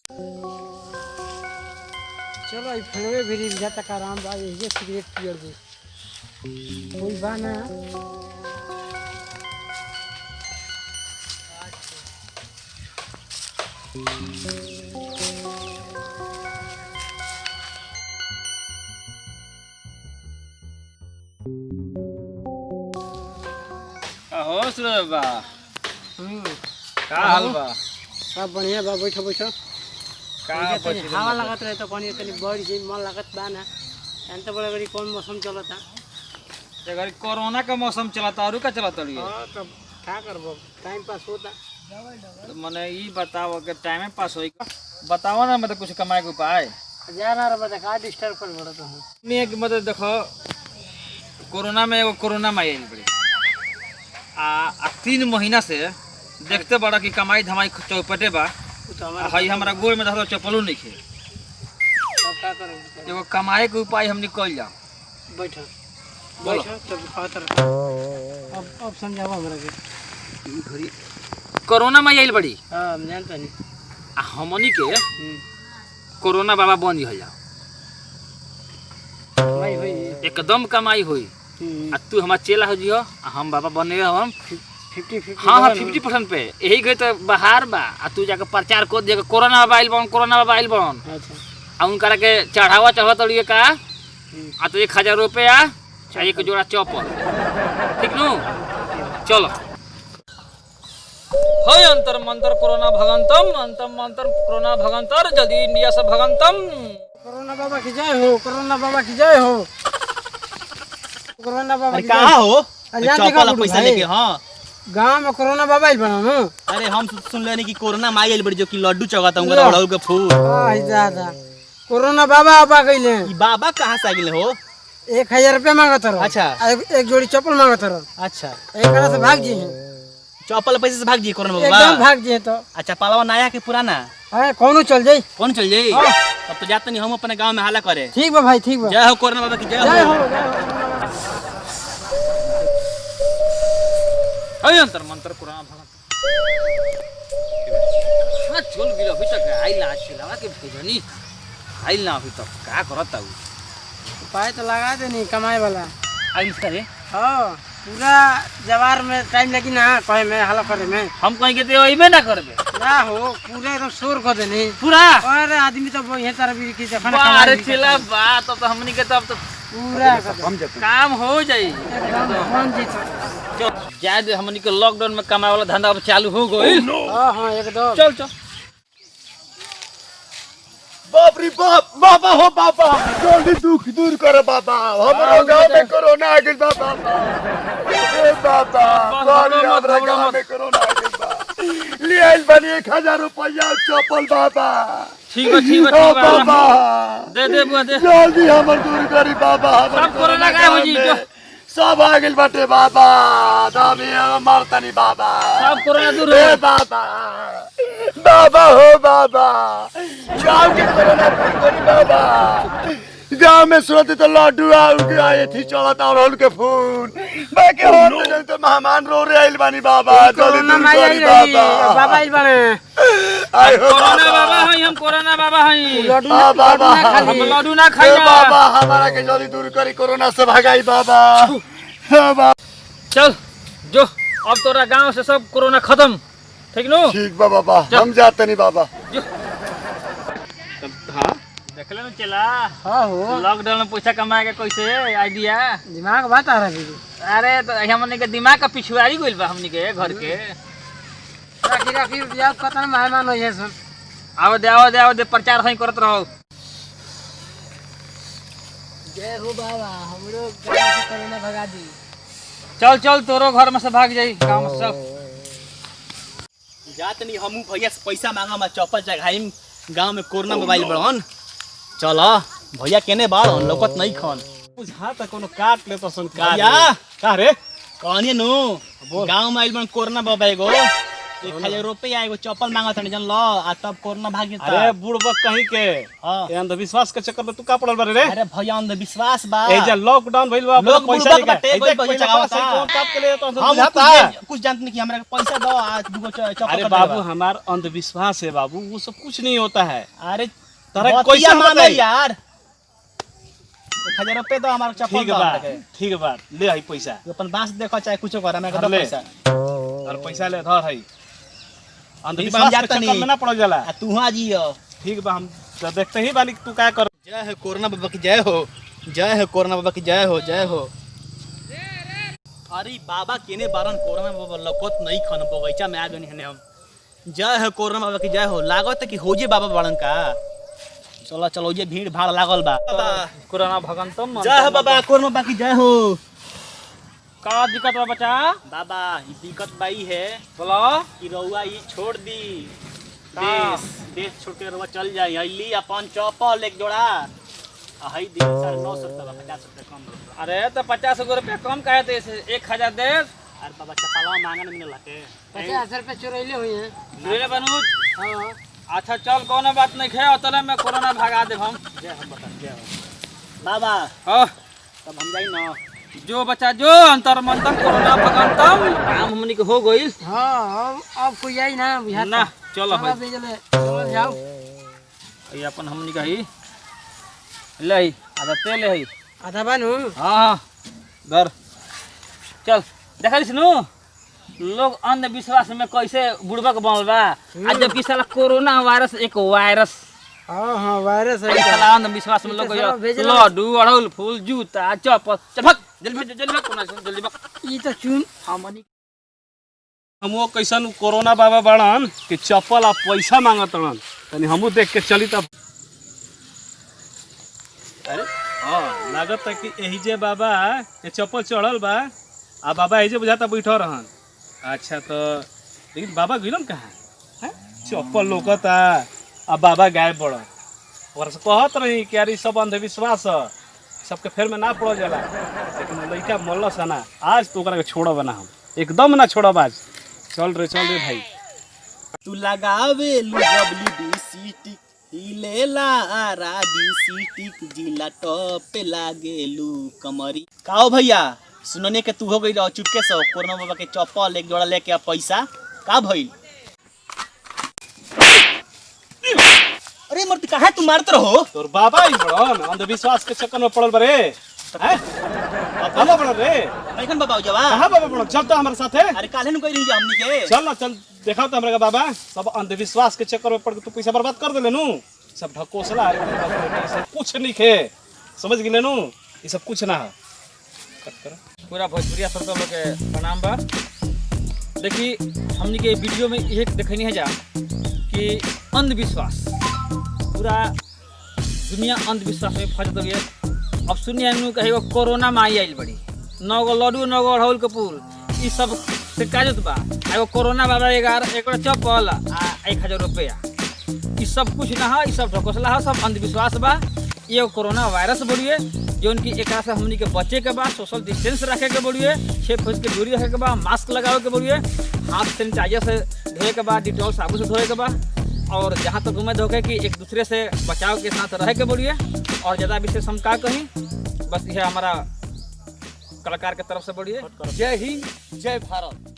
चलो ई फणवे भी जाता का आराम बा ये सिगरेट पियर दे कोई बा ना। हो सूरज बा का हाल बा? सब बढ़िया बा, बैठो बैठो। का हवा लागत रहे तो पानी तनी बढ़ जाई, मन लागत बा ना। जानते बड़े बड़ी कौन मौसम चलता? अगर कोरोना का मौसम चलता और का चलता रही हां तब क्या करबो, टाइम पास होता। तो मने ई बताओ कि टाइम में पास होई बताओ ना, मतलब कुछ कमाए के उपाय जाना रे बता का डिस्टर्ब कर बड़ा तो नहीं कि मतलब देखो कोरोना में एगो कोरोना में आइल बड़ी आ 3 महीना से देखते बड़ा कि कमाई धमाई चौपटे बा। हई हमरा गोड़ में धरो चप्पलो नहीं खे। तब का करें? एगो कमाए के उपाय हमनी कइल जा। बैठो बोलो। बैठो तब पातर अब समझाओ हमरा के। घरी कोरोना में आइल बड़ी हां हम जानता नहीं। आ हमनी के कोरोना बाबा बन गइल जा। कमाई होई एकदम कमाई होई। आ तू हमार चेला हो जियो, हम बाबा बने हम 50-50। हाँ 50% पे यही गए तो बाहर बा। आ तू जाके प्रचार कर दिया कोरोना बाबा आइल बन, कोरोना बाबा आइल बन। अच्छा आ उनकरा के चढ़ावा तड़िए का आ तो 1000 रुपया आ एक जोड़ा चप्पल, ठीक नु? चलो हय अंतर मंतर कोरोना भगंतम, अंतर मंतर कोरोना भगंतर, जल्दी इंडिया से भगंतम। कोरोना बाबा की जय हो, कोरोना बाबा की जय हो, कोरोना बाबा की जय कहाँ हो? चप्पल पैसा लेके। हाँ गांव में कोरोना बाबा आइल बना ना। अरे हम सुन ले कि कोरोना माई आइल बड़ी जो कि लड्डू चगाता हूँ उड़ाऊ के फूल। हां दादा कोरोना बाबा आ गइले। ई बाबा कहाँ से आइल हो? 1000 रुपया मांगत रहो। अच्छा। एक जोड़ी चप्पल मांगत रहो। अच्छा एकरा से भाग जी हैं। चप्पल पैसे से भाग जी कोरोना बाबा? एकदम भाग जी तो। अच्छा पालावा नया के पुराना? हां कौनो चल जाई। कौन चल जाई? हाँ। तब तो जाते नहीं हम अपने गांव में हाला करे। ठीक बा भाई, ठीक बा। जय हो कोरोना बाबा की जय जय हो। हो जय हो। हय अंतर मंतर कोरोना भगंतर हां चल गिला अभी तक आइल ना छिलावा के भेजनी आइल ना अभी तक का करता हूं। उपाय तो लगा देनी कमाए वाला। आइल करे हां पूरा जवार में टाइम लगी ना कहे में हला करे में। हम कहीं के तो अइबे ना करबे ना हो पूरा एकदम शोर कर देनी पूरा। और आदमी तो यही तरह भी की जखन अरे चला बात तो हमनी के तब तो पूरा काम हो जाई एकदम बन जैसा। चल जाए दे, हमनी के लॉकडाउन में कमाए वाला धंधा अब चालू हो गइल। हां हां एकदम चल चल बाप रे बाप, बाबा हो बाबा, जल्दी दुख दूर करो बाबा, हमारे गांव में कोरोना आ गइल बा बाबा। ए बाबा, बारी हमरा गांव में कोरोना आ गइल बा। ले आइल बानी 1000 रुपया चप्पल बाबा। ठीक बा ठीक बा ओ ठीक बा बाबा, दे दे बुआ दे। जल्दी हमर दूर करी बाबा। सब कोरोना गायब हो जी, जो। सब आ गइल बाटे बाबा, दामी मारतानी बाबा। सब कोरोना दूर ए हो। बाबा, बाबा हो बाबा, गाँव के कोरोना दूर करी बाबा। गाँव में सुनते तो लड्डू आउ के आए थी चढ़ता और उनके फूल बाकी हो तो मेहमान रो रहे आइल बानी बाबा। जल्दी कोरोना दूर में आई करी रही बाबा। बाबा आइल बने। आय हो कोरोना बाबा हई, हम कोरोना बाबा हई। लड्डू हाँ, बाबा। ना हम खाली लड्डू ना ए खाई बाबा, हमारा के जल्दी दूर करी कोरोना से भगाई बाबा। हाँ, बाबा चल जो अब तोरा गांव से सब कोरोना खत्म, ठीक नु? ठीक बा बाबा, हम जाते नहीं बाबा। जो हाँ देख ले चला हां हो लॉकडाउन में पैसा कमाए के कैसे आइडिया। दिमाग बात आ रहा है। अरे तो हमनी के दिमाग का पिछुआरी गइल बा हमनी के घर के। राखी राखी जाओ कतन मेहमान हो ये सब। आओ दे प्रचार हई करत रहो। जय हो बाबा, हमरो गांव से कोरोना भगा दी। चल चल तोरो घर में से भाग जाई गांव में सब। जाते नहीं हमू भैया से पैसा मांगा मैं चप्पल चढ़ाई गांव में कोरोना मोबाइल बड़न। चल भैया केने बाड़न लौकत नहीं खन बुझा त कोनो काट ले तो सुन का भैया, का रे कहनी नु गांव में आइल बन कोरोना बाबा एगो 1000 रुपया एगो चप्पल मांगत हन जन लो आ तब कोरोना भाग जेता। अरे बुड़बक कहीं के हां ये अंधविश्वास के चक्कर में तू का पड़ल बारे रे? अरे भैया अंधविश्वास बा। ए जे लॉकडाउन भइल बा अपना लोग पैसा बुड़बक लेके बाटे, कोई पैसा चढ़ावता। कौन काम के लिए तो हम बुझाता। कुछ जानते नहीं कि हमरा के पैसा दो आ दूगो चप्पल अरे कर बाबू देबा। हमार अंधविश्वास है बाबू, वो सब कुछ नहीं होता है। अरे तरह बतिया कैसे माने बताई? यार 1000 रुपया दो हमारा चप्पल ठीक दो बा, हमरा के। ठीक बा, ले आई पैसा। तू अपन बांस देखो चाहे कुछ कर हमरा के धर दो ले। पैसा। और पैसा ले धर है। हम अंधविश्वास के जाता चक्कर नहीं। में ना पड़ जाला। आ तू हां जियो। ठीक बा, हम तो देखते ही बानी कि तू क्या कर। जय हो कोरोना बाबा की जय हो, जय हो कोरोना बाबा की जय हो, जय हो। अरे बाबा केने बारन कोरोना बाबा लकोत नहीं खन बगीचा में आ गनी हने हम। जय हो कोरोना बाबा की जय हो। लागत कि हो जे बाबा बारन का। चलो चलो ये भीड़ भाड़ लागल बा। कोरोना भगंतम जय हो बाबा कोरोना बाबा की जय हो। का दिक्कत बा बच्चा? बाबा ई दिक्कत बाई है बोलो। कि रउआ ई छोड़ दी का? देश छोड़ के रउआ चल जाई। हईली अपन चप्पल एक जोड़ा आ हई दी 950 रुपया 50 रुपया कम रहो। अरे तो 50 रुपया कम काहे दे से 1000 दे। अरे बाबा चप्पलवा मांगन में लगे 50 रुपये चुरैले हुई हैं। ले बनू। हाँ अच्छा चल कोनो बात नहीं है, उतने में कोरोना भगा दे हम। जय हो बाबा जय हो। बाबा हाँ तब हम जाई ना। जो बच्चा जो अंतर मंतर कोरोना भगंतम काम हमनी के हो गई हाँ अब कोई आई ना बुझा ना। चलो भाई भेजले चलो जाओ। ये अपन हमनी का ही ले आधा तेल है। आधा बानू हाँ हाँ दर चल देखा दिसनु लोग अंधविश्वास में कैसे बुड़बक बनल बा। आज जबकि साला कोरोना वायरस एक वायरस हाँ वायरस है। साला अंधविश्वास में लोग चलो, भेज लो। लड्डू अड़हुल फूल जूता चप्पल चल भग जल्दी भाग कोना जल्दी भाग। ई तो चुन हमनी हमो कैसन कोरोना बाबा बाड़न कि चप्पल आ पैसा मांगत रहन, तनी हमू देख के चली तब। अरे हाँ लागत है कि यही जे बाबा ये चप्पल चढ़ल बा आ बाबा यही जे बुझाता बैठो रहन। अच्छा तो लेकिन बाबा गिरन कहाँ है? चप्पल लोकता आ बाबा गायब बड़न। और से कहत रही कि यार ई सब अंधविश्वास है, सबके फेर में ना पड़ जाला। लेकिन लड़का मरल सा ना, आज तो ओकरा के छोड़ब ना, हम एकदम ना छोड़ब आज। चल रे भाई। तू लगावे WBC टिक हिलेला आराडी सीटिक जिला टॉप पे लागेलू कमरी। काओ भैया सुनने के तू हो गई रहो चुपके से कोरोना बाबा के चप्पल एक जोड़ा लेके आ पैसा का भइल? अरे मर्द काहे तू मारत रहो? तोर बाबा ही बड़न अंधविश्वास के चक्कर में पड़ल बरे हैं। बाबा बड़न रे कैखन बाबा हो जावा? कहाँ बाबा बड़न? चल तो हमारे साथ है। अरे काले न कोई रही जा हमनी के। चल ना चल देखा तो हमरा का बाबा सब अंधविश्वास के चक्कर में पड़ के तू पैसा बर्बाद कर देले नु। सब ढकोसला है, सब कुछ नहीं खे, समझ गेले नु। ये सब कुछ ना है। कट कर पूरा भोजपुरिया श्रोता लोग के प्रणाम बा। देखी हमनी के वीडियो में ये देखनी है जा कि अंधविश्वास पूरा दुनिया अंधविश्वास में फंस गई है। अब सुनिए नु कहे कोरोना में आई बड़ी 9 गो लड्डू 9 गो अड़हुल के फूल ई सब से काजत बा। एगो कोरोना बाबा एक चप्पल आ 1000 रुपया ई सब कुछ ना है, ई सब ढकोसला है, सब अंधविश्वास बा। ये कोरोना वायरस बढ़िए जो उनकी एक से हमनी के बचे के बाद सोशल डिस्टेंस रखे के बढ़िए, 6 फीट के दूरी रखे के बाद, मास्क लगावे के बढ़िए, हाथ सैनिटाइजर से धोए के बाद, डिटॉल साबुन से धोए के बाद, और जहाँ तक उम्मीद होगा कि एक दूसरे से बचाव के साथ रहे के बढ़िए। और ज़्यादा विशेष हम का कहीं बस यह हमारा कलाकार के तरफ से बढ़िए। जय हिंद जय भारत।